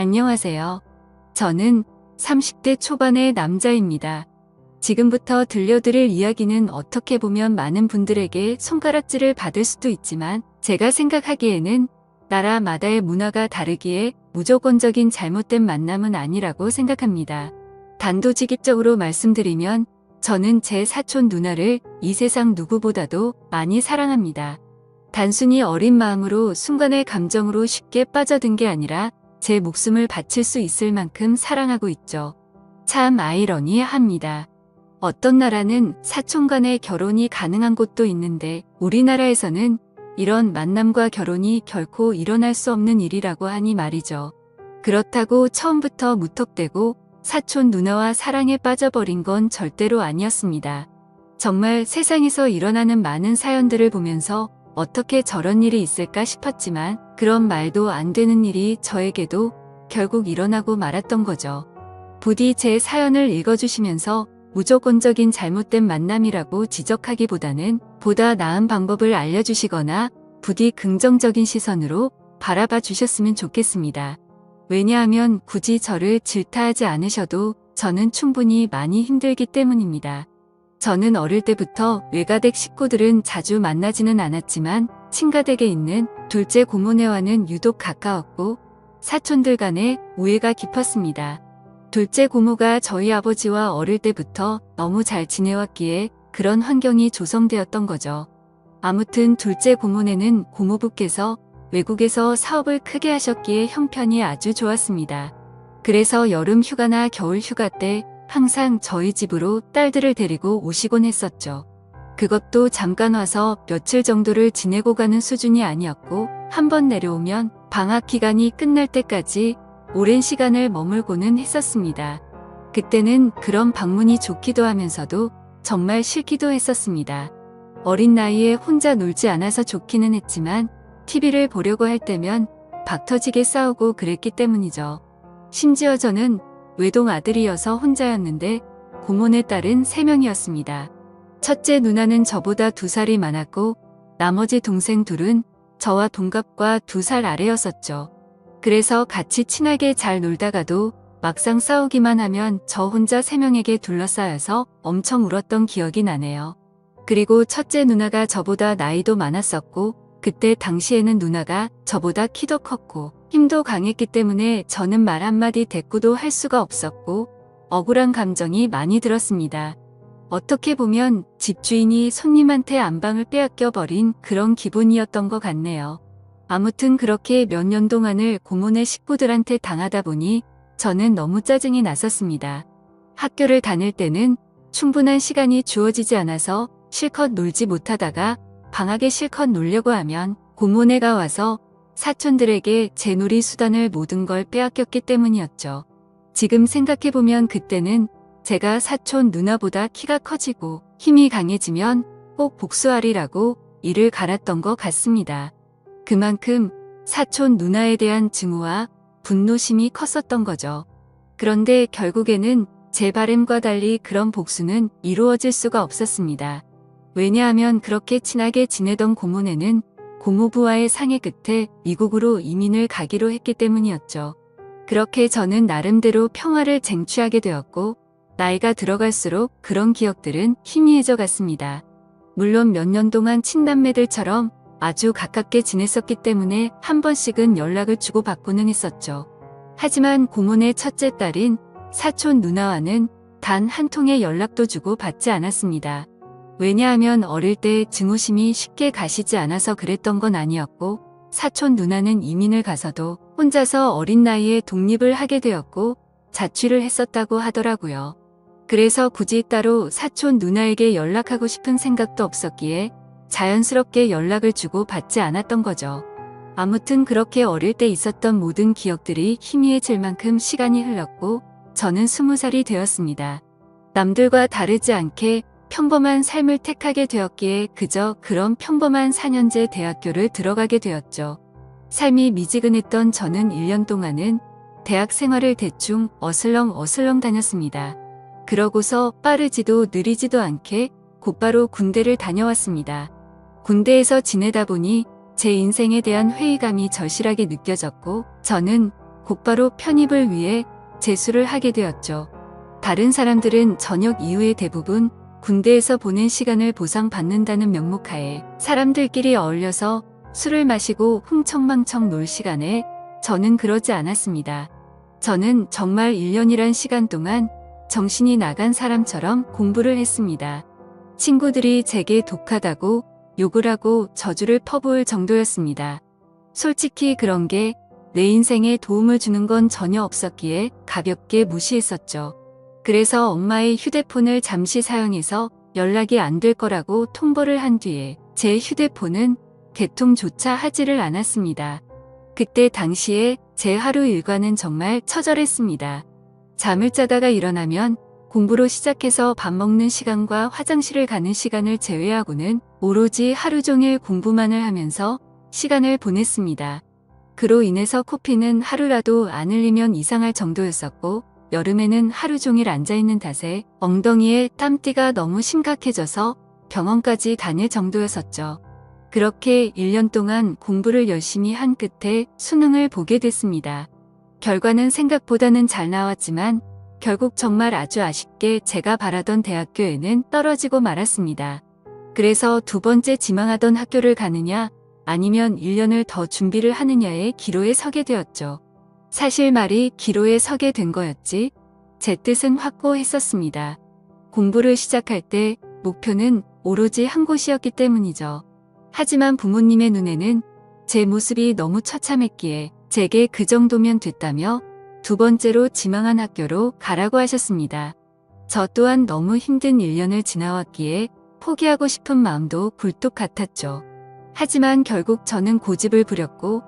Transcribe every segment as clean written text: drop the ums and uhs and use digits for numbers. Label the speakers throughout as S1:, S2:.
S1: 안녕하세요. 저는 30대 초반의 남자입니다. 지금부터 들려드릴 이야기는 어떻게 보면 많은 분들에게 손가락질을 받을 수도 있지만 제가 생각하기에는 나라마다의 문화가 다르기에 무조건적인 잘못된 만남은 아니라고 생각합니다. 단도직입적으로 말씀드리면 저는 제 사촌 누나를 이 세상 누구보다도 많이 사랑합니다. 단순히 어린 마음으로 순간의 감정으로 쉽게 빠져든 게 아니라 제 목숨을 바칠 수 있을 만큼 사랑하고 있죠. 참 아이러니합니다. 어떤 나라는 사촌 간의 결혼이 가능한 곳도 있는데 우리나라에서는 이런 만남과 결혼이 결코 일어날 수 없는 일이라고 하니 말이죠. 그렇다고 처음부터 무턱대고 사촌 누나와 사랑에 빠져버린 건 절대로 아니었습니다. 정말 세상에서 일어나는 많은 사연들을 보면서 어떻게 저런 일이 있을까 싶었지만 그런 말도 안 되는 일이 저에게도 결국 일어나고 말았던 거죠. 부디 제 사연을 읽어주시면서 무조건적인 잘못된 만남이라고 지적하기보다는 보다 나은 방법을 알려주시거나 부디 긍정적인 시선으로 바라봐 주셨으면 좋겠습니다. 왜냐하면 굳이 저를 질타하지 않으셔도 저는 충분히 많이 힘들기 때문입니다. 저는 어릴 때부터 외가댁 식구들은 자주 만나지는 않았지만 친가댁에 있는 둘째 고모네와는 유독 가까웠고 사촌들 간의 우애가 깊었습니다. 둘째 고모가 저희 아버지와 어릴 때부터 너무 잘 지내왔기에 그런 환경이 조성되었던 거죠. 아무튼 둘째 고모네는 고모부께서 외국에서 사업을 크게 하셨기에 형편이 아주 좋았습니다. 그래서 여름 휴가나 겨울 휴가 때 항상 저희 집으로 딸들을 데리고 오시곤 했었죠. 그것도 잠깐 와서 며칠 정도를 지내고 가는 수준이 아니었고 한번 내려오면 방학 기간이 끝날 때까지 오랜 시간을 머물고는 했었습니다. 그때는 그런 방문이 좋기도 하면서도 정말 싫기도 했었습니다. 어린 나이에 혼자 놀지 않아서 좋기는 했지만 TV를 보려고 할 때면 박터지게 싸우고 그랬기 때문이죠. 심지어 저는 외동 아들이어서 혼자였는데 고모네 딸은 3명이었습니다. 첫째 누나는 저보다 2살이 많았고 나머지 동생 둘은 저와 동갑과 2살 아래였었죠. 그래서 같이 친하게 잘 놀다가도 막상 싸우기만 하면 저 혼자 3명에게 둘러싸여서 엄청 울었던 기억이 나네요. 그리고 첫째 누나가 저보다 나이도 많았었고 그때 당시에는 누나가 저보다 키도 컸고 힘도 강했기 때문에 저는 말 한마디 대꾸도 할 수가 없었고 억울한 감정이 많이 들었습니다. 어떻게 보면 집주인이 손님한테 안방을 빼앗겨 버린 그런 기분이었던 것 같네요. 아무튼 그렇게 몇 년 동안을 고모네 식구들한테 당하다 보니 저는 너무 짜증이 났었습니다. 학교를 다닐 때는 충분한 시간이 주어지지 않아서 실컷 놀지 못하다가 방학에 실컷 놀려고 하면 고모네가 와서 사촌들에게 제 놀이 수단을 모든 걸 빼앗겼기 때문이었죠. 지금 생각해보면 그때는 제가 사촌 누나보다 키가 커지고 힘이 강해지면 꼭 복수하리라고 이를 갈았던 것 같습니다. 그만큼 사촌 누나에 대한 증오와 분노심이 컸었던 거죠. 그런데 결국에는 제 바람과 달리 그런 복수는 이루어질 수가 없었습니다. 왜냐하면 그렇게 친하게 지내던 고모네는 고모부와의 상의 끝에 미국으로 이민을 가기로 했기 때문이었죠. 그렇게 저는 나름대로 평화를 쟁취하게 되었고 나이가 들어갈수록 그런 기억들은 희미해져 갔습니다. 물론 몇 년 동안 친남매들처럼 아주 가깝게 지냈었기 때문에 한 번씩은 연락을 주고받고는 했었죠. 하지만 고모네 첫째 딸인 사촌 누나와는 단 한 통의 연락도 주고받지 않았습니다. 왜냐하면 어릴 때 증오심이 쉽게 가시지 않아서 그랬던 건 아니었고 사촌 누나는 이민을 가서도 혼자서 어린 나이에 독립을 하게 되었고 자취를 했었다고 하더라고요. 그래서 굳이 따로 사촌 누나에게 연락하고 싶은 생각도 없었기에 자연스럽게 연락을 주고 받지 않았던 거죠. 아무튼 그렇게 어릴 때 있었던 모든 기억들이 희미해질 만큼 시간이 흘렀고 저는 20살이 되었습니다. 남들과 다르지 않게 평범한 삶을 택하게 되었기에 그저 그런 평범한 4년제 대학교를 들어가게 되었죠. 삶이 미지근했던 저는 1년 동안은 대학 생활을 대충 어슬렁 다녔습니다. 그러고서 빠르지도 느리지도 않게 곧바로 군대를 다녀왔습니다. 군대에서 지내다 보니 제 인생에 대한 회의감이 절실하게 느껴졌고 저는 곧바로 편입을 위해 재수를 하게 되었죠. 다른 사람들은 저녁 이후에 대부분 군대에서 보낸 시간을 보상받는다는 명목하에 사람들끼리 어울려서 술을 마시고 흥청망청 놀 시간에 저는 그러지 않았습니다. 저는 정말 1년이란 시간 동안 정신이 나간 사람처럼 공부를 했습니다. 친구들이 제게 독하다고 욕을 하고 저주를 퍼부을 정도였습니다. 솔직히 그런 게 내 인생에 도움을 주는 건 전혀 없었기에 가볍게 무시했었죠. 그래서 엄마의 휴대폰을 잠시 사용해서 연락이 안 될 거라고 통보를 한 뒤에 제 휴대폰은 개통조차 하지를 않았습니다. 그때 당시에 제 하루 일과는 정말 처절했습니다. 잠을 자다가 일어나면 공부로 시작해서 밥 먹는 시간과 화장실을 가는 시간을 제외하고는 오로지 하루 종일 공부만을 하면서 시간을 보냈습니다. 그로 인해서 코피는 하루라도 안 흘리면 이상할 정도였었고 여름에는 하루 종일 앉아있는 탓에 엉덩이에 땀띠가 너무 심각해져서 병원까지 다닐 정도였었죠. 그렇게 1년 동안 공부를 열심히 한 끝에 수능을 보게 됐습니다. 결과는 생각보다는 잘 나왔지만 결국 정말 아주 아쉽게 제가 바라던 대학교에는 떨어지고 말았습니다. 그래서 두 번째 지망하던 학교를 가느냐 아니면 1년을 더 준비를 하느냐의 기로에 서게 되었죠. 사실 말이 기로에 서게 된 거였지 제 뜻은 확고했었습니다. 공부를 시작할 때 목표는 오로지 한 곳이었기 때문이죠. 하지만 부모님의 눈에는 제 모습이 너무 처참했기에 제게 그 정도면 됐다며 두 번째로 지망한 학교로 가라고 하셨습니다. 저 또한 너무 힘든 1년을 지나왔기에 포기하고 싶은 마음도 굴뚝 같았죠. 하지만 결국 저는 고집을 부렸고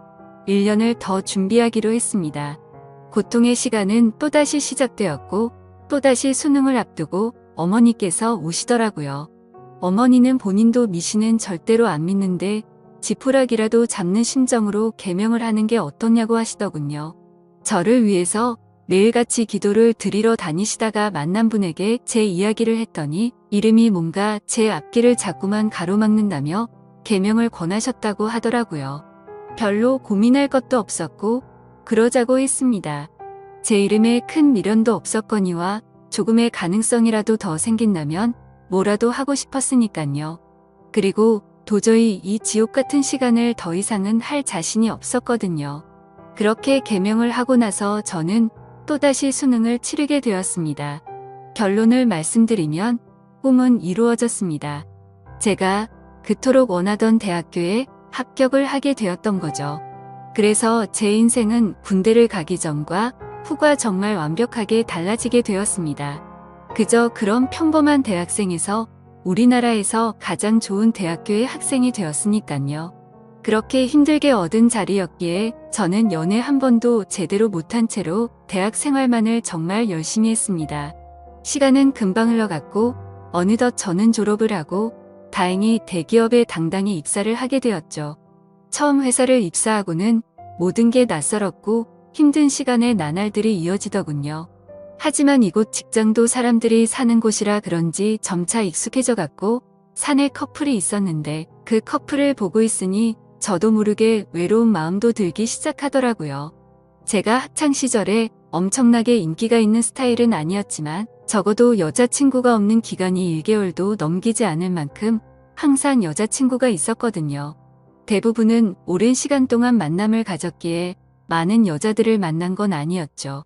S1: 1년을 더 준비하기로 했습니다. 고통의 시간은 또다시 시작되었고 또다시 수능을 앞두고 어머니께서 오시더라고요. 어머니는 본인도 미신은 절대로 안 믿는데 지푸라기라도 잡는 심정으로 계명을 하는 게 어떻냐고 하시더군요. 저를 위해서 매일같이 기도를 드리러 다니시다가 만난 분에게 제 이야기를 했더니 이름이 뭔가 제 앞길을 자꾸만 가로막는다며 계명을 권하셨다고 하더라고요. 별로 고민할 것도 없었고 그러자고 했습니다. 제 이름에 큰 미련도 없었거니와 조금의 가능성이라도 더 생긴다면 뭐라도 하고 싶었으니깐요. 그리고 도저히 이 지옥 같은 시간을 더 이상은 할 자신이 없었거든요. 그렇게 계명을 하고 나서 저는 또다시 수능을 치르게 되었습니다. 결론을 말씀드리면 꿈은 이루어졌습니다. 제가 그토록 원하던 대학교에 합격을 하게 되었던 거죠. 그래서 제 인생은 군대를 가기 전과 후가 정말 완벽하게 달라지게 되었습니다. 그저 그런 평범한 대학생에서 우리나라에서 가장 좋은 대학교의 학생이 되었으니깐요. 그렇게 힘들게 얻은 자리였기에 저는 연애 한 번도 제대로 못한 채로 대학 생활만을 정말 열심히 했습니다. 시간은 금방 흘러갔고 어느덧 저는 졸업을 하고 다행히 대기업에 당당히 입사를 하게 되었죠. 처음 회사를 입사하고는 모든 게 낯설었고 힘든 시간의 나날들이 이어지더군요. 하지만 이곳 직장도 사람들이 사는 곳이라 그런지 점차 익숙해져 갔고 사내 커플이 있었는데 그 커플을 보고 있으니 저도 모르게 외로운 마음도 들기 시작하더라고요. 제가 학창시절에 엄청나게 인기가 있는 스타일은 아니었지만 적어도 여자친구가 없는 기간이 1개월도 넘기지 않을 만큼 항상 여자친구가 있었거든요. 대부분은 오랜 시간 동안 만남을 가졌기에 많은 여자들을 만난 건 아니었죠.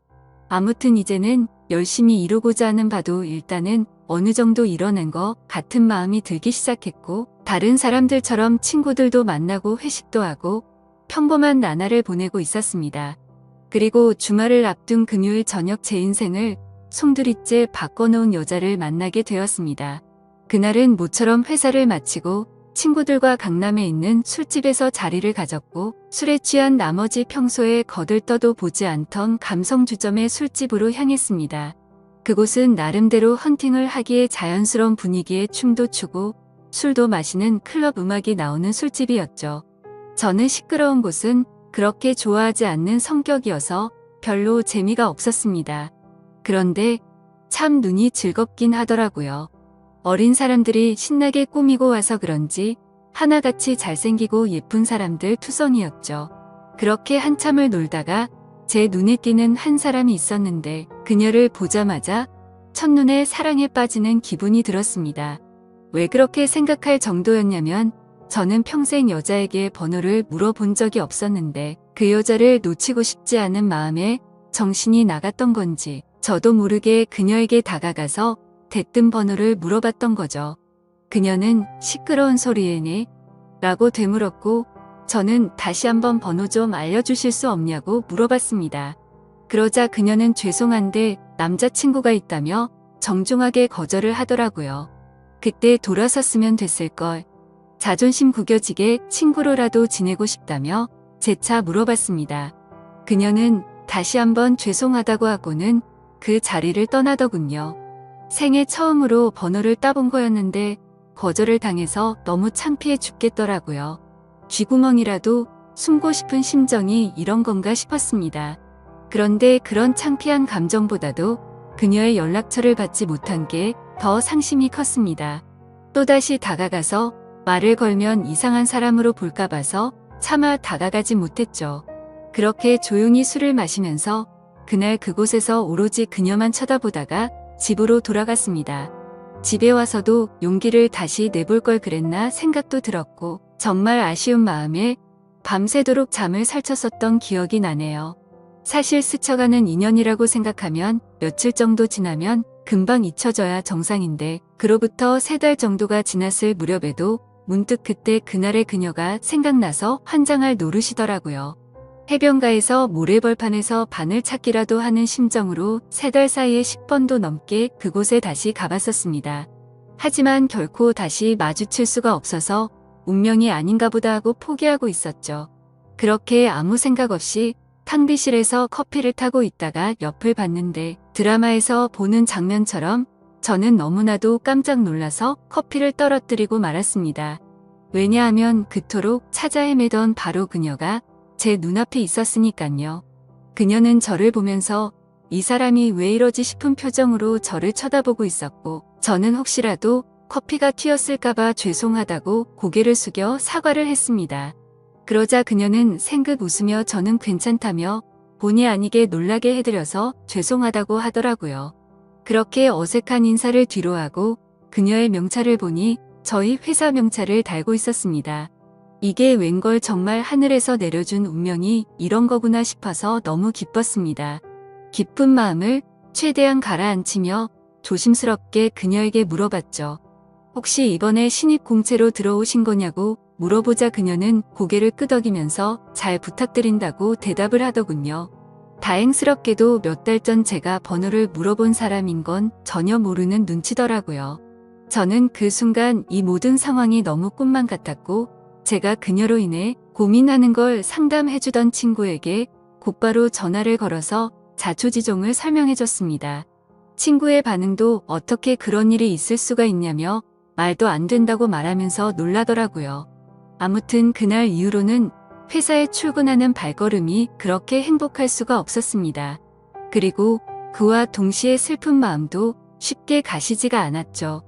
S1: 아무튼 이제는 열심히 이루고자 하는 바도 일단은 어느 정도 이뤄낸 것 같은 마음이 들기 시작했고 다른 사람들처럼 친구들도 만나고 회식도 하고 평범한 나날을 보내고 있었습니다. 그리고 주말을 앞둔 금요일 저녁 제 인생을 송두리째 바꿔놓은 여자를 만나게 되었습니다. 그날은 모처럼 회사를 마치고 친구들과 강남에 있는 술집에서 자리를 가졌고 술에 취한 나머지 평소에 거들떠도 보지 않던 감성주점의 술집으로 향했습니다. 그곳은 나름대로 헌팅을 하기에 자연스러운 분위기에 춤도 추고 술도 마시는 클럽 음악이 나오는 술집이었죠. 저는 시끄러운 곳은 그렇게 좋아하지 않는 성격이어서 별로 재미가 없었습니다. 그런데 참 눈이 즐겁긴 하더라고요. 어린 사람들이 신나게 꾸미고 와서 그런지 하나같이 잘생기고 예쁜 사람들 투성이었죠. 그렇게 한참을 놀다가 제 눈에 띄는 한 사람이 있었는데 그녀를 보자마자 첫눈에 사랑에 빠지는 기분이 들었습니다. 왜 그렇게 생각할 정도였냐면 저는 평생 여자에게 번호를 물어본 적이 없었는데 그 여자를 놓치고 싶지 않은 마음에 정신이 나갔던 건지 저도 모르게 그녀에게 다가가서 대뜸 번호를 물어봤던 거죠. 그녀는 시끄러운 소리에네 라고 되물었고 저는 다시 한번 번호 좀 알려주실 수 없냐고 물어봤습니다. 그러자 그녀는 죄송한데 남자친구가 있다며 정중하게 거절을 하더라고요. 그때 돌아섰으면 됐을걸. 자존심 구겨지게 친구로라도 지내고 싶다며 재차 물어봤습니다. 그녀는 다시 한번 죄송하다고 하고는 그 자리를 떠나더군요. 생애 처음으로 번호를 따본 거였는데 거절을 당해서 너무 창피해 죽겠더라고요. 쥐구멍이라도 숨고 싶은 심정이 이런 건가 싶었습니다. 그런데 그런 창피한 감정보다도 그녀의 연락처를 받지 못한 게 더 상심이 컸습니다. 또다시 다가가서 말을 걸면 이상한 사람으로 볼까 봐서 차마 다가가지 못했죠. 그렇게 조용히 술을 마시면서 그날 그곳에서 오로지 그녀만 쳐다보다가 집으로 돌아갔습니다. 집에 와서도 용기를 다시 내볼 걸 그랬나 생각도 들었고 정말 아쉬운 마음에 밤새도록 잠을 설쳤었던 기억이 나네요. 사실 스쳐가는 인연이라고 생각하면 며칠 정도 지나면 금방 잊혀져야 정상인데 그로부터 3달 정도가 지났을 무렵에도 문득 그때 그날의 그녀가 생각나서 환장할 노릇이더라고요. 해변가에서 모래벌판에서 바늘 찾기라도 하는 심정으로 3달 사이에 10번도 넘게 그곳에 다시 가봤었습니다. 하지만 결코 다시 마주칠 수가 없어서 운명이 아닌가 보다 하고 포기하고 있었죠. 그렇게 아무 생각 없이 탕비실에서 커피를 타고 있다가 옆을 봤는데 드라마에서 보는 장면처럼 저는 너무나도 깜짝 놀라서 커피를 떨어뜨리고 말았습니다. 왜냐하면 그토록 찾아 헤매던 바로 그녀가 제 눈앞에 있었으니깐요. 그녀는 저를 보면서 이 사람이 왜 이러지 싶은 표정으로 저를 쳐다보고 있었고 저는 혹시라도 커피가 튀었을까봐 죄송하다고 고개를 숙여 사과를 했습니다. 그러자 그녀는 생긋 웃으며 저는 괜찮다며 본의 아니게 놀라게 해드려서 죄송하다고 하더라고요. 그렇게 어색한 인사를 뒤로하고 그녀의 명찰을 보니 저희 회사 명찰을 달고 있었습니다. 이게 웬걸 정말 하늘에서 내려준 운명이 이런 거구나 싶어서 너무 기뻤습니다. 기쁜 마음을 최대한 가라앉히며 조심스럽게 그녀에게 물어봤죠. 혹시 이번에 신입 공채로 들어오신 거냐고 물어보자 그녀는 고개를 끄덕이면서 잘 부탁드린다고 대답을 하더군요. 다행스럽게도 몇 달 전 제가 번호를 물어본 사람인 건 전혀 모르는 눈치더라고요. 저는 그 순간 이 모든 상황이 너무 꿈만 같았고 제가 그녀로 인해 고민하는 걸 상담해주던 친구에게 곧바로 전화를 걸어서 자초지종을 설명해줬습니다. 친구의 반응도 어떻게 그런 일이 있을 수가 있냐며 말도 안 된다고 말하면서 놀라더라고요. 아무튼 그날 이후로는 회사에 출근하는 발걸음이 그렇게 행복할 수가 없었습니다. 그리고 그와 동시에 슬픈 마음도 쉽게 가시지가 않았죠.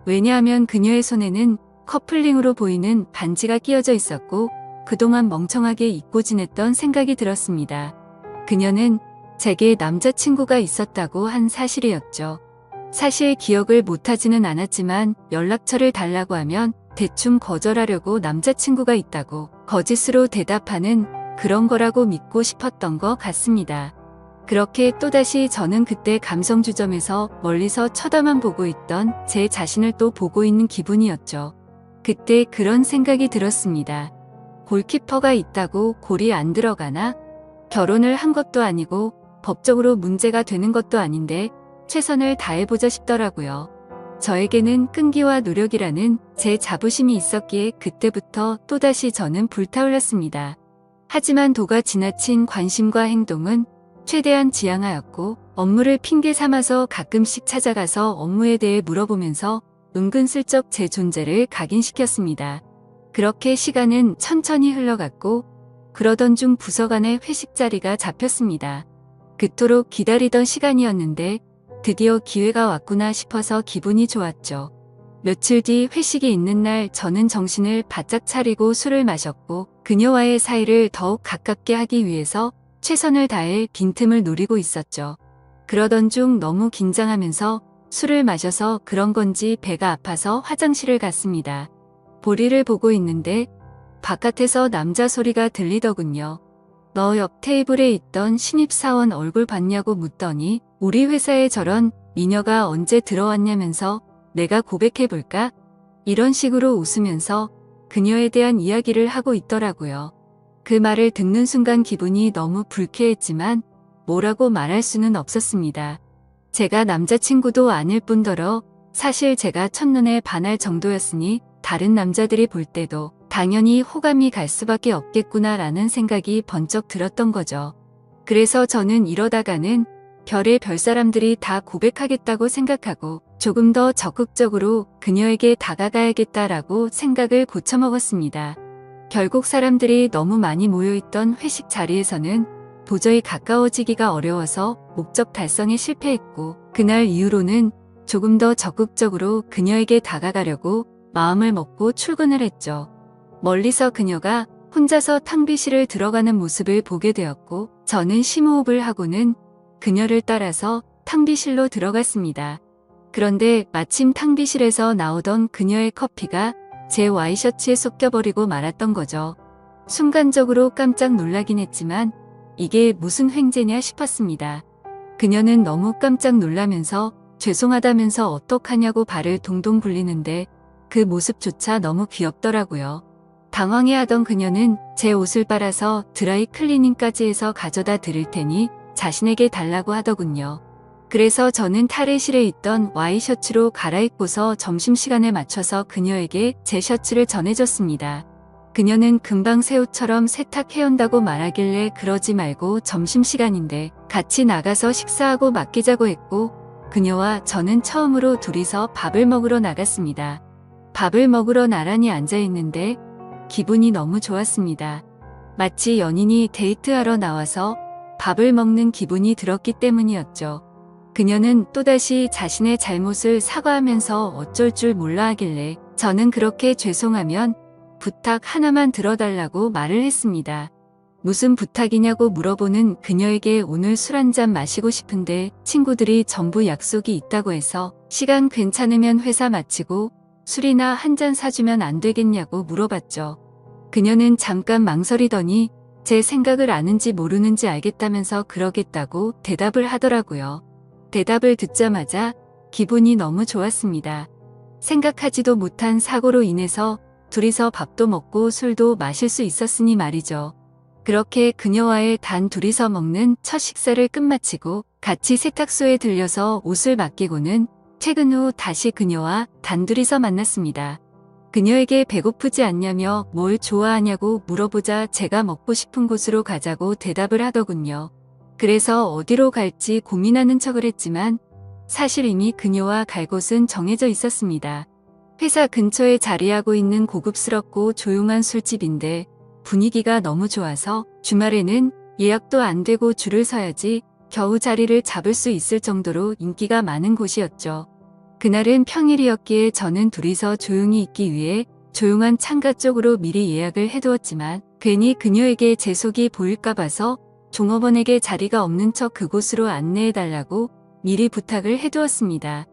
S1: 왜냐하면 그녀의 손에는 커플링으로 보이는 반지가 끼어져 있었고 그동안 멍청하게 잊고 지냈던 생각이 들었습니다. 그녀는 제게 남자친구가 있었다고 한 사실이었죠. 사실 기억을 못하지는 않았지만 연락처를 달라고 하면 대충 거절하려고 남자친구가 있다고 거짓으로 대답하는 그런 거라고 믿고 싶었던 것 같습니다. 그렇게 또다시 저는 그때 감성주점에서 멀리서 쳐다만 보고 있던 제 자신을 또 보고 있는 기분이었죠. 그때 그런 생각이 들었습니다. 골키퍼가 있다고 골이 안 들어가나? 결혼을 한 것도 아니고 법적으로 문제가 되는 것도 아닌데 최선을 다해보자 싶더라고요. 저에게는 끈기와 노력이라는 제 자부심이 있었기에 그때부터 또다시 저는 불타올랐습니다. 하지만 도가 지나친 관심과 행동은 최대한 지양하였고 업무를 핑계 삼아서 가끔씩 찾아가서 업무에 대해 물어보면서 은근슬쩍 제 존재를 각인시켰습니다. 그렇게 시간은 천천히 흘러갔고 그러던 중 부서 간의 회식 자리가 잡혔습니다. 그토록 기다리던 시간이었는데 드디어 기회가 왔구나 싶어서 기분이 좋았죠. 며칠 뒤 회식이 있는 날 저는 정신을 바짝 차리고 술을 마셨고 그녀와의 사이를 더욱 가깝게 하기 위해서 최선을 다해 빈틈을 노리고 있었죠. 그러던 중 너무 긴장하면서 술을 마셔서 그런 건지 배가 아파서 화장실을 갔습니다. 볼일을 보고 있는데 바깥에서 남자 소리가 들리더군요. 너 옆 테이블에 있던 신입사원 얼굴 봤냐고 묻더니 우리 회사에 저런 미녀가 언제 들어왔냐면서 내가 고백해볼까? 이런 식으로 웃으면서 그녀에 대한 이야기를 하고 있더라고요. 그 말을 듣는 순간 기분이 너무 불쾌했지만 뭐라고 말할 수는 없었습니다. 제가 남자친구도 아닐 뿐더러 사실 제가 첫눈에 반할 정도였으니 다른 남자들이 볼 때도 당연히 호감이 갈 수밖에 없겠구나라는 생각이 번쩍 들었던 거죠. 그래서 저는 이러다가는 별의 별 사람들이 다 고백하겠다고 생각하고 조금 더 적극적으로 그녀에게 다가가야겠다라고 생각을 고쳐먹었습니다. 결국 사람들이 너무 많이 모여있던 회식 자리에서는 도저히 가까워지기가 어려워서 목적 달성에 실패했고 그날 이후로는 조금 더 적극적으로 그녀에게 다가가려고 마음을 먹고 출근을 했죠. 멀리서 그녀가 혼자서 탕비실을 들어가는 모습을 보게 되었고 저는 심호흡을 하고는 그녀를 따라서 탕비실로 들어갔습니다. 그런데 마침 탕비실에서 나오던 그녀의 커피가 제 와이셔츠에 쏟겨버리고 말았던 거죠. 순간적으로 깜짝 놀라긴 했지만 이게 무슨 횡재냐 싶었습니다. 그녀는 너무 깜짝 놀라면서 죄송하다면서 어떡하냐고 발을 동동 굴리는데 그 모습조차 너무 귀엽더라고요. 당황해하던 그녀는 제 옷을 빨아서 드라이 클리닝까지 해서 가져다 드릴 테니 자신에게 달라고 하더군요. 그래서 저는 탈의실에 있던 와이셔츠로 갈아입고서 점심시간에 맞춰서 그녀에게 제 셔츠를 전해줬습니다. 그녀는 금방 새 옷처럼 세탁해온다고 말하길래 그러지 말고 점심시간인데 같이 나가서 식사하고 맡기자고 했고 그녀와 저는 처음으로 둘이서 밥을 먹으러 나갔습니다. 밥을 먹으러 나란히 앉아있는데 기분이 너무 좋았습니다. 마치 연인이 데이트하러 나와서 밥을 먹는 기분이 들었기 때문이었죠. 그녀는 또다시 자신의 잘못을 사과하면서 어쩔 줄 몰라 하길래 저는 그렇게 죄송하면 부탁 하나만 들어달라고 말을 했습니다. 무슨 부탁이냐고 물어보는 그녀에게 오늘 술 한잔 마시고 싶은데 친구들이 전부 약속이 있다고 해서 시간 괜찮으면 회사 마치고 술이나 한잔 사주면 안 되겠냐고 물어봤죠. 그녀는 잠깐 망설이더니 제 생각을 아는지 모르는지 알겠다면서 그러겠다고 대답을 하더라고요. 대답을 듣자마자 기분이 너무 좋았습니다. 생각하지도 못한 사고로 인해서 둘이서 밥도 먹고 술도 마실 수 있었으니 말이죠. 그렇게 그녀와의 단 둘이서 먹는 첫 식사를 끝마치고 같이 세탁소에 들려서 옷을 맡기고는 퇴근 후 다시 그녀와 단둘이서 만났습니다. 그녀에게 배고프지 않냐며 뭘 좋아하냐고 물어보자 제가 먹고 싶은 곳으로 가자고 대답을 하더군요. 그래서 어디로 갈지 고민하는 척을 했지만 사실 이미 그녀와 갈 곳은 정해져 있었습니다. 회사 근처에 자리하고 있는 고급스럽고 조용한 술집인데 분위기가 너무 좋아서 주말에는 예약도 안 되고 줄을 서야지 겨우 자리를 잡을 수 있을 정도로 인기가 많은 곳이었죠. 그날은 평일이었기에 저는 둘이서 조용히 있기 위해 조용한 창가 쪽으로 미리 예약을 해두었지만 괜히 그녀에게 제 속이 보일까 봐서 종업원에게 자리가 없는 척 그곳으로 안내해달라고 미리 부탁을 해두었습니다.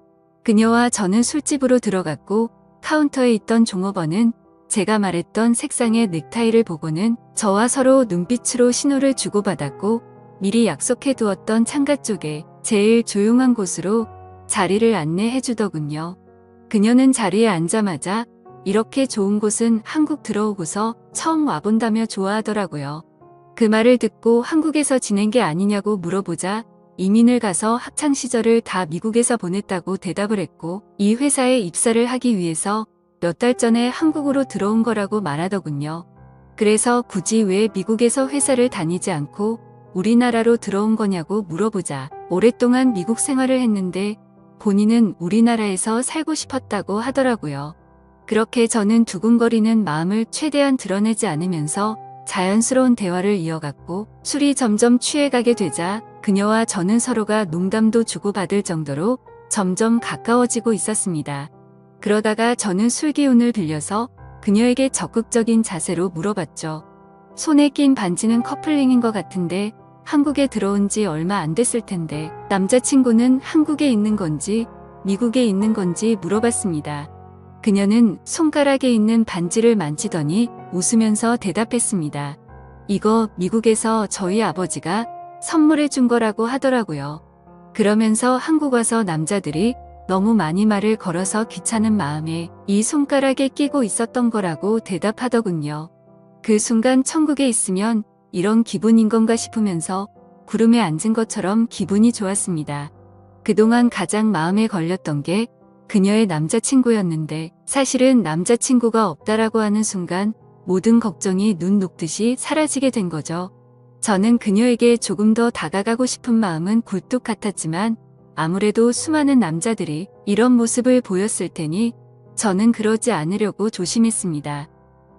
S1: 그녀와 저는 술집으로 들어갔고 카운터에 있던 종업원은 제가 말했던 색상의 넥타이를 보고는 저와 서로 눈빛으로 신호를 주고받았고 미리 약속해 두었던 창가 쪽에 제일 조용한 곳으로 자리를 안내해 주더군요. 그녀는 자리에 앉자마자 이렇게 좋은 곳은 한국 들어오고서 처음 와본다며 좋아하더라고요. 그 말을 듣고 한국에서 지낸 게 아니냐고 물어보자 이민을 가서 학창시절을 다 미국에서 보냈다고 대답을 했고 이 회사에 입사를 하기 위해서 몇 달 전에 한국으로 들어온 거라고 말하더군요. 그래서 굳이 왜 미국에서 회사를 다니지 않고 우리나라로 들어온 거냐고 물어보자 오랫동안 미국 생활을 했는데 본인은 우리나라에서 살고 싶었다고 하더라고요. 그렇게 저는 두근거리는 마음을 최대한 드러내지 않으면서 자연스러운 대화를 이어갔고 술이 점점 취해가게 되자 그녀와 저는 서로가 농담도 주고받을 정도로 점점 가까워지고 있었습니다. 그러다가 저는 술 기운을 빌려서 그녀에게 적극적인 자세로 물어봤죠. 손에 낀 반지는 커플링인 것 같은데 한국에 들어온 지 얼마 안 됐을 텐데 남자친구는 한국에 있는 건지 미국에 있는 건지 물어봤습니다. 그녀는 손가락에 있는 반지를 만지더니 웃으면서 대답했습니다. 이거 미국에서 저희 아버지가 선물해 준 거라고 하더라고요. 그러면서 한국 와서 남자들이 너무 많이 말을 걸어서 귀찮은 마음에 이 손가락에 끼고 있었던 거라고 대답하더군요. 그 순간 천국에 있으면 이런 기분인 건가 싶으면서 구름에 앉은 것처럼 기분이 좋았습니다. 그동안 가장 마음에 걸렸던 게 그녀의 남자친구였는데 사실은 남자친구가 없다라고 하는 순간 모든 걱정이 눈 녹듯이 사라지게 된 거죠. 저는 그녀에게 조금 더 다가가고 싶은 마음은 굴뚝 같았지만 아무래도 수많은 남자들이 이런 모습을 보였을 테니 저는 그러지 않으려고 조심했습니다.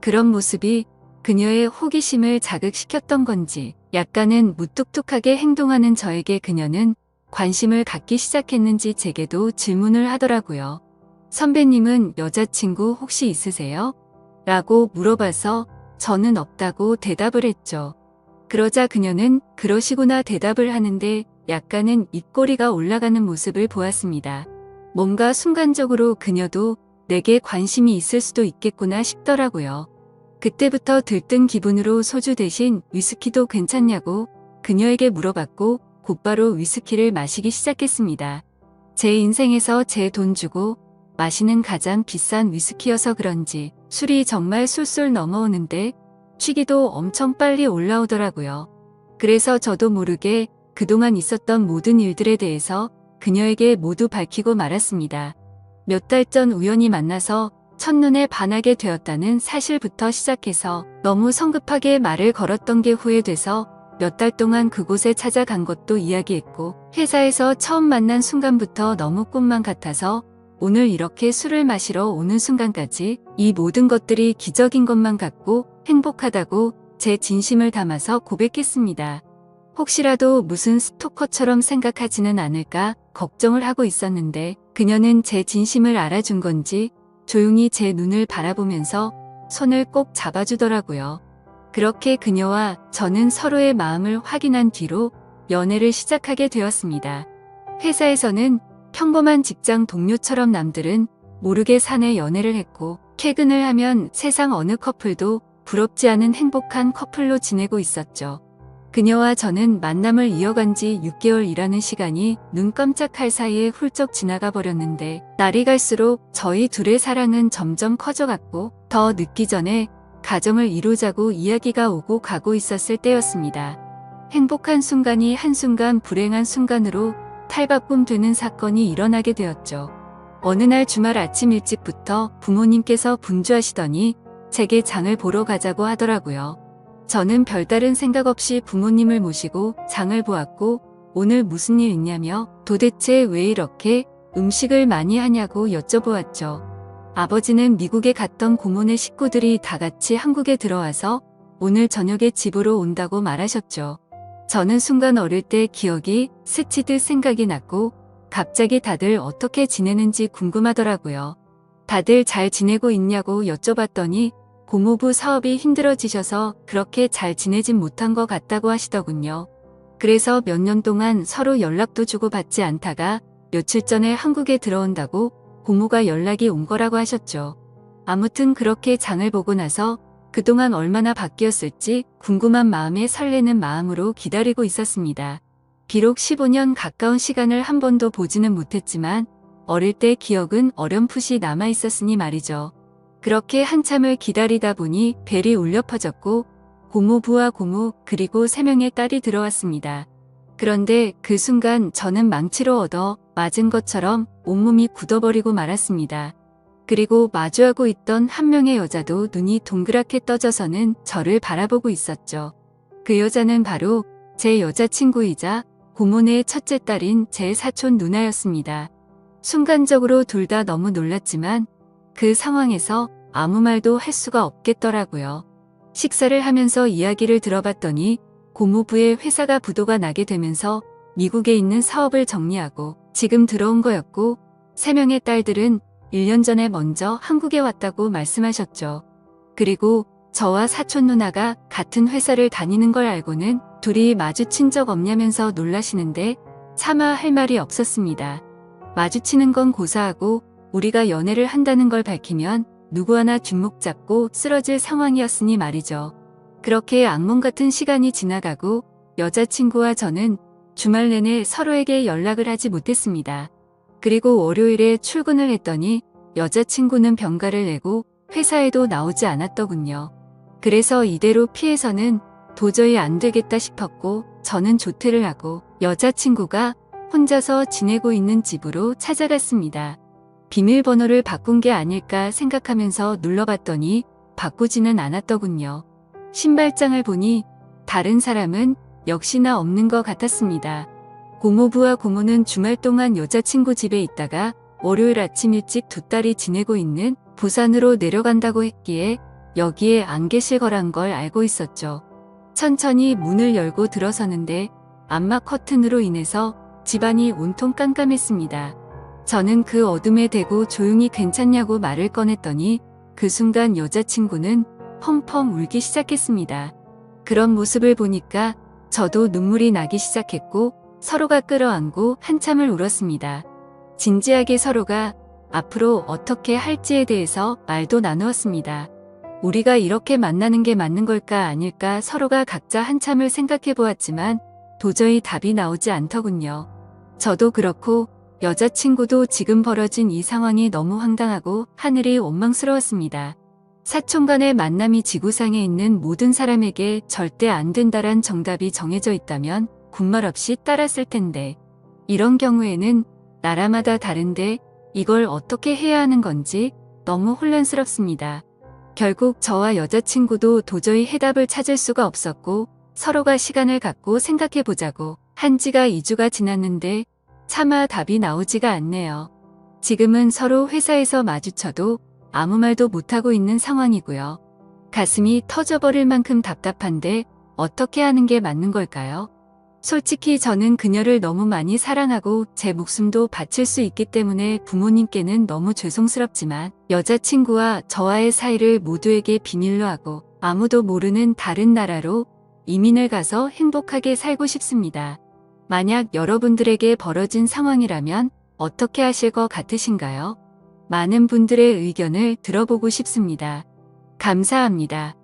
S1: 그런 모습이 그녀의 호기심을 자극시켰던 건지 약간은 무뚝뚝하게 행동하는 저에게 그녀는 관심을 갖기 시작했는지 제게도 질문을 하더라고요. 선배님은 여자친구 혹시 있으세요? 라고 물어봐서 저는 없다고 대답을 했죠. 그러자 그녀는 그러시구나 대답을 하는데 약간은 입꼬리가 올라가는 모습을 보았습니다. 뭔가 순간적으로 그녀도 내게 관심이 있을 수도 있겠구나 싶더라고요. 그때부터 들뜬 기분으로 소주 대신 위스키도 괜찮냐고 그녀에게 물어봤고 곧바로 위스키를 마시기 시작했습니다. 제 인생에서 제 돈 주고 마시는 가장 비싼 위스키여서 그런지 술이 정말 술술 넘어오는데 취기도 엄청 빨리 올라오더라고요. 그래서 저도 모르게 그동안 있었던 모든 일들에 대해서 그녀에게 모두 밝히고 말았습니다. 몇 달 전 우연히 만나서 첫눈에 반하게 되었다는 사실부터 시작해서 너무 성급하게 말을 걸었던 게 후회돼서 몇 달 동안 그곳에 찾아간 것도 이야기했고 회사에서 처음 만난 순간부터 너무 꿈만 같아서 오늘 이렇게 술을 마시러 오는 순간까지 이 모든 것들이 기적인 것만 같고 행복하다고 제 진심을 담아서 고백했습니다. 혹시라도 무슨 스토커처럼 생각하지는 않을까 걱정을 하고 있었는데 그녀는 제 진심을 알아준 건지 조용히 제 눈을 바라보면서 손을 꼭 잡아주더라고요. 그렇게 그녀와 저는 서로의 마음을 확인한 뒤로 연애를 시작하게 되었습니다. 회사에서는 평범한 직장 동료처럼 남들은 모르게 사내 연애를 했고 퇴근을 하면 세상 어느 커플도 부럽지 않은 행복한 커플로 지내고 있었죠. 그녀와 저는 만남을 이어간 지 6개월이라는 시간이 눈 깜짝할 사이에 훌쩍 지나가 버렸는데 날이 갈수록 저희 둘의 사랑은 점점 커져갔고 더 늦기 전에 가정을 이루자고 이야기가 오고 가고 있었을 때였습니다. 행복한 순간이 한순간 불행한 순간으로 탈바꿈 되는 사건이 일어나게 되었죠. 어느 날 주말 아침 일찍부터 부모님께서 분주하시더니 제게 장을 보러 가자고 하더라고요. 저는 별다른 생각 없이 부모님을 모시고 장을 보았고 오늘 무슨 일 있냐며 도대체 왜 이렇게 음식을 많이 하냐고 여쭤보았죠. 아버지는 미국에 갔던 고모네 식구들이 다 같이 한국에 들어와서 오늘 저녁에 집으로 온다고 말하셨죠. 저는 순간 어릴 때 기억이 스치듯 생각이 났고 갑자기 다들 어떻게 지내는지 궁금하더라고요. 다들 잘 지내고 있냐고 여쭤봤더니 고모부 사업이 힘들어지셔서 그렇게 잘 지내진 못한 것 같다고 하시더군요. 그래서 몇 년 동안 서로 연락도 주고받지 않다가 며칠 전에 한국에 들어온다고 고모가 연락이 온 거라고 하셨죠. 아무튼 그렇게 장을 보고 나서 그동안 얼마나 바뀌었을지 궁금한 마음에 설레는 마음으로 기다리고 있었습니다. 비록 15년 가까운 시간을 한 번도 보지는 못했지만 어릴 때 기억은 어렴풋이 남아 있었으니 말이죠. 그렇게 한참을 기다리다 보니 벨이 울려 퍼졌고 고모부와 고모 그리고 3명의 딸이 들어왔습니다. 그런데 그 순간 저는 망치로 얻어 맞은 것처럼 온몸이 굳어버리고 말았습니다. 그리고 마주하고 있던 한 명의 여자도 눈이 동그랗게 떠져서는 저를 바라보고 있었죠. 그 여자는 바로 제 여자친구이자 고모네의 첫째 딸인 제 사촌 누나였습니다. 순간적으로 둘 다 너무 놀랐지만 그 상황에서 아무 말도 할 수가 없겠더라고요. 식사를 하면서 이야기를 들어봤더니 고모부의 회사가 부도가 나게 되면서 미국에 있는 사업을 정리하고 지금 들어온 거였고 3명의 딸들은 1년 전에 먼저 한국에 왔다고 말씀하셨죠. 그리고 저와 사촌 누나가 같은 회사를 다니는 걸 알고는 둘이 마주친 적 없냐면서 놀라시는데 차마 할 말이 없었습니다. 마주치는 건 고사하고 우리가 연애를 한다는 걸 밝히면 누구 하나 뒷목 잡고 쓰러질 상황이었으니 말이죠. 그렇게 악몽 같은 시간이 지나가고 여자친구와 저는 주말 내내 서로에게 연락을 하지 못했습니다. 그리고 월요일에 출근을 했더니 여자친구는 병가를 내고 회사에도 나오지 않았더군요. 그래서 이대로 피해서는 도저히 안 되겠다 싶었고 저는 조퇴를 하고 여자친구가 혼자서 지내고 있는 집으로 찾아갔습니다. 비밀번호를 바꾼 게 아닐까 생각하면서 눌러봤더니 바꾸지는 않았더군요. 신발장을 보니 다른 사람은 역시나 없는 것 같았습니다. 고모부와 고모는 주말 동안 여자친구 집에 있다가 월요일 아침 일찍 두 딸이 지내고 있는 부산으로 내려간다고 했기에 여기에 안 계실 거란 걸 알고 있었죠. 천천히 문을 열고 들어서는데 암막 커튼으로 인해서 집안이 온통 깜깜했습니다. 저는 그 어둠에 대고 조용히 괜찮냐고 말을 꺼냈더니 그 순간 여자친구는 펑펑 울기 시작했습니다. 그런 모습을 보니까 저도 눈물이 나기 시작했고 서로가 끌어안고 한참을 울었습니다. 진지하게 서로가 앞으로 어떻게 할지에 대해서 말도 나누었습니다. 우리가 이렇게 만나는 게 맞는 걸까 아닐까 서로가 각자 한참을 생각해 보았지만 도저히 답이 나오지 않더군요. 저도 그렇고 여자친구도 지금 벌어진 이 상황이 너무 황당하고 하늘이 원망스러웠습니다. 사촌 간의 만남이 지구상에 있는 모든 사람에게 절대 안 된다란 정답이 정해져 있다면 군말 없이 따랐을 텐데 이런 경우에는 나라마다 다른데 이걸 어떻게 해야 하는 건지 너무 혼란스럽습니다. 결국 저와 여자친구도 도저히 해답을 찾을 수가 없었고 서로가 시간을 갖고 생각해 보자고 한 지가 2주가 지났는데 차마 답이 나오지가 않네요. 지금은 서로 회사에서 마주쳐도 아무 말도 못하고 있는 상황이고요. 가슴이 터져버릴 만큼 답답한데 어떻게 하는 게 맞는 걸까요? 솔직히 저는 그녀를 너무 많이 사랑하고 제 목숨도 바칠 수 있기 때문에 부모님께는 너무 죄송스럽지만 여자친구와 저와의 사이를 모두에게 비밀로 하고 아무도 모르는 다른 나라로 이민을 가서 행복하게 살고 싶습니다. 만약 여러분들에게 벌어진 상황이라면 어떻게 하실 것 같으신가요? 많은 분들의 의견을 들어보고 싶습니다. 감사합니다.